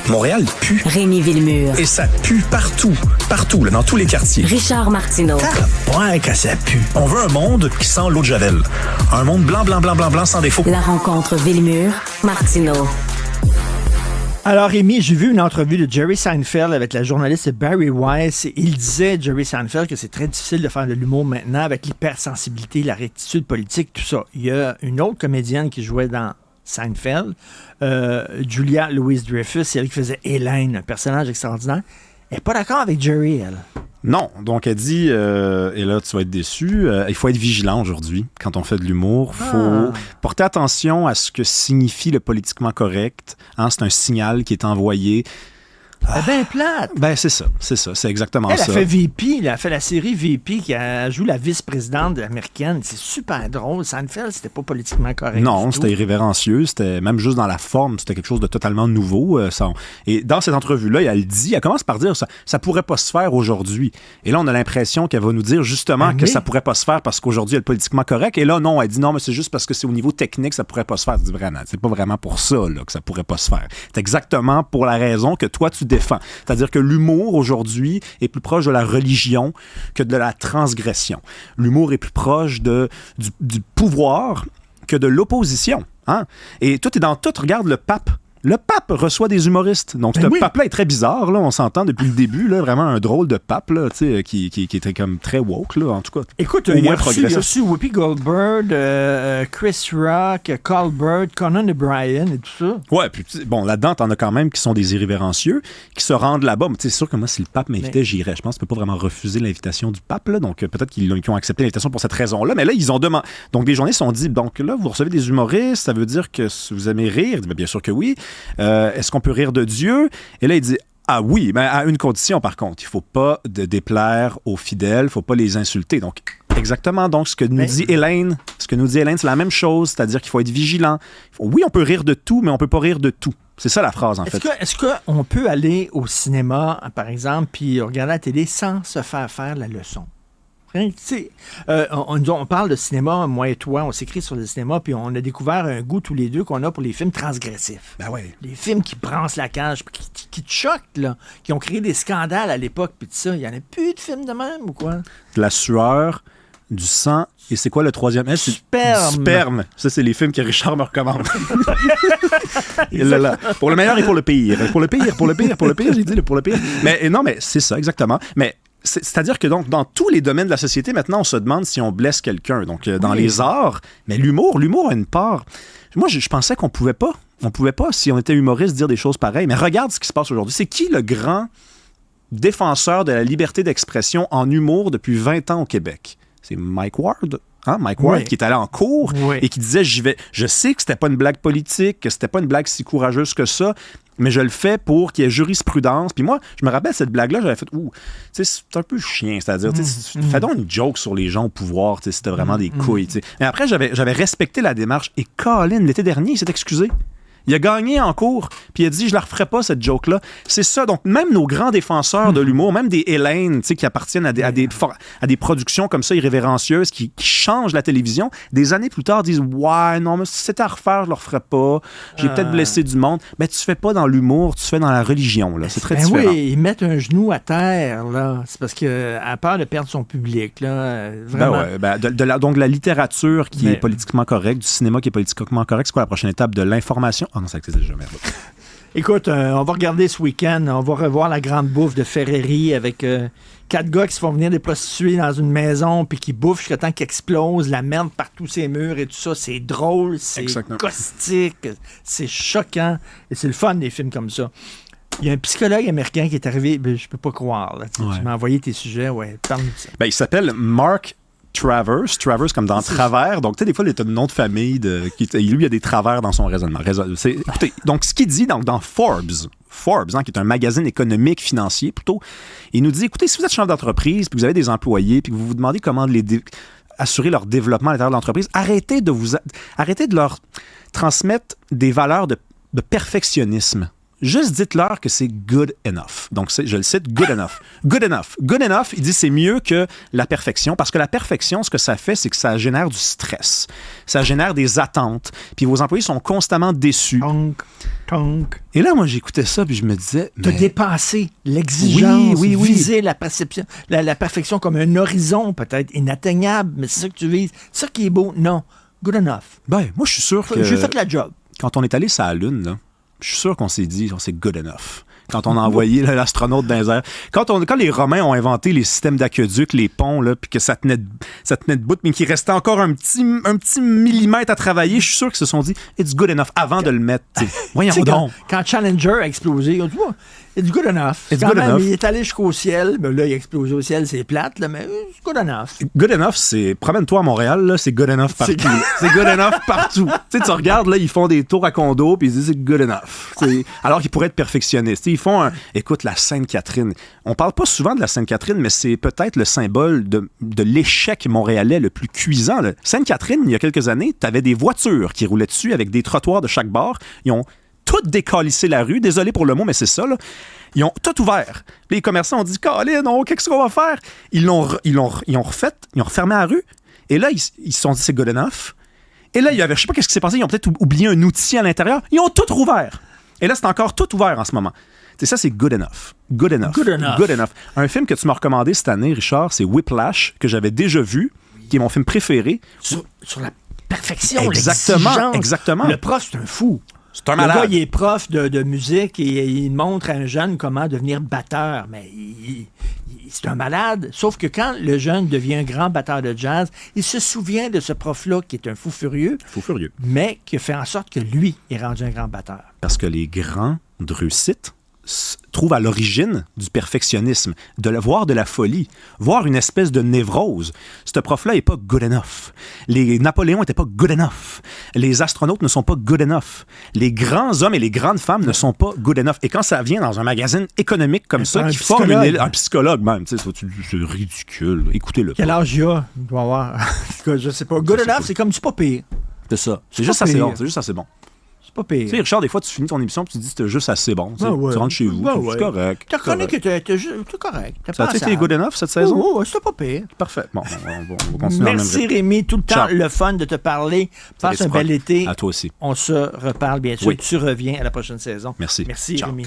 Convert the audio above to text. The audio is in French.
Montréal pue. Rémi Villemure. Et ça pue partout, là, dans tous les quartiers. Richard Martineau. Ouais, que ça pue. On veut un monde qui sent l'eau de Javel. Un monde blanc, sans défaut. La rencontre Villemure-Martineau. Alors, Rémi, j'ai vu une entrevue de Jerry Seinfeld avec la journaliste Barry Weiss. Il disait, Jerry Seinfeld, que c'est très difficile de faire de l'humour maintenant avec l'hypersensibilité, la rectitude politique, tout ça. Il y a une autre comédienne qui jouait dans Seinfeld, Julia Louis-Dreyfus, c'est elle qui faisait Hélène, un personnage extraordinaire. Elle n'est pas d'accord avec Jerry, elle. Non, donc elle dit, et là tu vas être déçu, il faut être vigilant aujourd'hui quand on fait de l'humour. Il faut porter attention à ce que signifie le politiquement correct. Hein, c'est un signal qui est envoyé. Ben plate. Ben c'est ça, c'est exactement ça. Elle a fait VP, elle a fait la série VP qui joue la vice-présidente américaine. C'est super drôle. Seinfeld, c'était pas politiquement correct. Non, c'était irrévérencieux. C'était même juste dans la forme, c'était quelque chose de totalement nouveau. Et dans cette entrevue-là, elle dit, elle commence par dire ça pourrait pas se faire aujourd'hui. Et là, on a l'impression qu'elle va nous dire justement que ça pourrait pas se faire parce qu'aujourd'hui, elle est politiquement correct. Et là, non, elle dit non, mais c'est juste parce que c'est au niveau technique, ça pourrait pas se faire. Je dis vraiment, c'est pas vraiment pour ça là, que ça pourrait pas se faire. C'est exactement pour la raison que toi, tu défends. C'est-à-dire que l'humour, aujourd'hui, est plus proche de la religion que de la transgression. L'humour est plus proche du pouvoir que de l'opposition. Hein? Et tout est dans tout. Regarde le pape. Le pape reçoit des humoristes. Donc, ce pape-là est très bizarre. Là, on s'entend depuis le début. Là, vraiment un drôle de pape là, qui était comme très woke, là, en tout cas. Écoute, il y a reçu Whoopi Goldberg, Chris Rock, Colbert, Conan O'Brien et tout ça. Ouais, puis bon, là-dedans, t'en as quand même qui sont des irrévérencieux, qui se rendent là-bas. Mais c'est sûr que moi, si le pape m'invitait, j'irais. Je pense qu'on ne peut pas vraiment refuser l'invitation du pape. Là, donc, peut-être qu'ils ont accepté l'invitation pour cette raison-là. Mais là, ils ont demandé. Donc, des journalistes ont dit, donc là, vous recevez des humoristes, ça veut dire que vous aimez rire? Bien sûr que oui. Est-ce qu'on peut rire de Dieu? Et là, il dit, ah oui, mais à une condition, par contre. Il ne faut pas déplaire aux fidèles, il ne faut pas les insulter. Donc, exactement. Donc, ce que nous dit Hélène, c'est la même chose, c'est-à-dire qu'il faut être vigilant. Oui, on peut rire de tout, mais on ne peut pas rire de tout. C'est ça la phrase, en fait. Est-ce qu'on peut aller au cinéma, par exemple, puis regarder la télé sans se faire la leçon? On parle de cinéma, moi et toi, on s'écrit sur le cinéma, puis on a découvert un goût tous les deux qu'on a pour les films transgressifs. Ben ouais. Les films qui brassent la cage, qui te choquent, là, qui ont créé des scandales à l'époque, puis tout ça. Il n'y en a plus de films de même, ou quoi? De la sueur, du sang, et c'est quoi le troisième? Du sperme. Ça, c'est les films que Richard me recommande. Pour le meilleur et pour le pire. Pour le pire, j'ai dit pour le pire. Mais non, mais c'est ça, exactement. Mais c'est-à-dire que donc, dans tous les domaines de la société, maintenant, on se demande si on blesse quelqu'un. Donc, dans les arts, mais l'humour a une part. Moi, je pensais qu'on pouvait pas. On pouvait pas, si on était humoriste, dire des choses pareilles. Mais regarde ce qui se passe aujourd'hui. C'est qui le grand défenseur de la liberté d'expression en humour depuis 20 ans au Québec? C'est Mike Ward. Hein, Mike Ward, qui est allé en cours et qui disait, je sais que c'était pas une blague politique, que c'était pas une blague si courageuse que ça, mais je le fais pour qu'il y ait jurisprudence. Puis moi, je me rappelle cette blague-là, j'avais fait, c'est un peu chien, c'est-à-dire, fais donc une joke sur les gens au pouvoir, c'était vraiment des couilles. T'sais. Mais après, j'avais respecté la démarche et Colin, l'été dernier, il s'est excusé. Il a gagné en cours, puis il a dit, je la referai pas, cette joke-là. C'est ça. Donc, même nos grands défenseurs de l'humour, même des Hélène, qui appartiennent à des productions comme ça, irrévérencieuses, qui changent la télévision, des années plus tard, disent, ouais, non, mais si c'était à refaire, je le referais pas. J'ai peut-être blessé du monde. Mais tu fais pas dans l'humour, tu fais dans la religion, là. C'est très différent. Oui, ils mettent un genou à terre, là. C'est parce qu'à peur de perdre son public, là. Vraiment. Donc, la littérature qui est politiquement correcte, du cinéma qui est politiquement correct, c'est quoi la prochaine étape de l'information? Ah non, ça existe déjà, merde. Écoute, on va regarder ce week-end, on va revoir la grande bouffe de Ferreri avec 4 gars qui se font venir des prostituées dans une maison puis qui bouffent jusqu'à temps qu'ils explosent, la merde par tous ces murs et tout ça. C'est drôle, c'est caustique, c'est choquant et c'est le fun des films comme ça. Il y a un psychologue américain qui est arrivé, je peux pas croire. Là, tu m'as envoyé tes sujets, parle-nous de ça. Il s'appelle Mark Travers comme dans travers. Donc, tu sais, des fois, il y a un nom de famille. Lui, il y a des travers dans son raisonnement. Écoutez, donc, ce qu'il dit dans Forbes, qui est un magazine économique, financier plutôt, il nous dit, écoutez, si vous êtes chef d'entreprise, puis vous avez des employés, puis vous vous demandez comment assurer leur développement à l'intérieur de l'entreprise, arrêtez de leur transmettre des valeurs de perfectionnisme. juste dites-leur que c'est good enough. Donc, je le cite, good enough. Good enough. Good enough, il dit c'est mieux que la perfection parce que la perfection, ce que ça fait, c'est que ça génère du stress. Ça génère des attentes. Puis vos employés sont constamment déçus. Tonk. Et là, moi, j'écoutais ça puis je me disais... T'as mais... dépassé l'exigence, oui. viser la perception, la perfection comme un horizon peut-être inatteignable, mais c'est ça que tu vises. C'est ça qui est beau. Non. Good enough. Ben, moi, je suis sûr que... J'ai fait la job. Quand on est allé sur la Lune, là, je suis sûr qu'on s'est dit, c'est good enough. Quand on a envoyé l'astronaute dans les airs. Quand les Romains ont inventé les systèmes d'aqueduc, les ponts, puis que ça tenait debout, mais qu'il restait encore un petit millimètre à travailler, je suis sûr qu'ils se sont dit, it's good enough, avant de le mettre. Voyons donc. Quand Challenger a explosé, on dit, it's good enough. It's good enough. Il est allé jusqu'au ciel, mais là, il a explosé au ciel, c'est plate, là, mais it's good enough. Good enough, c'est... Promène-toi à Montréal, là, c'est good enough partout. C'est good enough partout. Tu regardes, là, ils font des tours à condo, puis ils disent, c'est good enough. Alors qu'ils pourraient être perfectionnistes. Ils font Écoute, la Sainte-Catherine. On parle pas souvent de la Sainte-Catherine, mais c'est peut-être le symbole de l'échec montréalais le plus cuisant. Là. Sainte-Catherine, il y a quelques années, tu avais des voitures qui roulaient dessus avec des trottoirs de chaque bord. Ils ont toutes décalissé la rue. Désolé pour le mot, mais c'est ça, là. Ils ont tout ouvert. Les commerçants ont dit, Colin, qu'est-ce qu'on va faire? Ils l'ont refait, ils ont refermé la rue. Et là, ils se sont dit, c'est good enough. Et là, il y avait, je sais pas qu'est-ce qui s'est passé, ils ont peut-être oublié un outil à l'intérieur. Ils ont tout rouvert. Et là, c'est encore tout ouvert en ce moment. C'est ça, c'est good enough. Good enough. Good enough. Good enough. Un film que tu m'as recommandé cette année, Richard, c'est Whiplash, que j'avais déjà vu, qui est mon film préféré. Sur la perfection, exactement. Le prof, c'est un fou. C'est un malade. Le gars, il est prof de musique et il montre à un jeune comment devenir batteur. Mais c'est un malade. Sauf que quand le jeune devient un grand batteur de jazz, il se souvient de ce prof-là qui est un fou furieux. Mais qui fait en sorte que lui est rendu un grand batteur. Parce que les grands de réussite trouvent à l'origine du perfectionnisme, voir de la folie, voir une espèce de névrose. Ce prof-là n'est pas good enough. Les Napoléons n'étaient pas good enough. Les astronautes ne sont pas good enough. Les grands hommes et les grandes femmes ne sont pas good enough. Et quand ça vient dans un magazine économique comme ça, qui forme un psychologue même, c'est ridicule. Écoutez-le. Quel âge il a? Il doit avoir... Je sais pas. Good enough, c'est comme du pas pire. C'est ça. C'est juste assez bon. C'est juste assez bon. Pas pire. Tu sais, Richard, des fois, tu finis ton émission et tu dis que c'est juste assez bon. Tu rentres chez vous, c'est correct. Ta chronique était correct. Ça a été good enough cette saison? Oui, c'était pas pire. Parfait. Bon, on va continuer. Merci Rémi, tout le temps le fun de te parler. Passe un bel été. À toi aussi. On se reparle bien sûr. Oui. Tu reviens à la prochaine saison. Merci. Merci Rémi.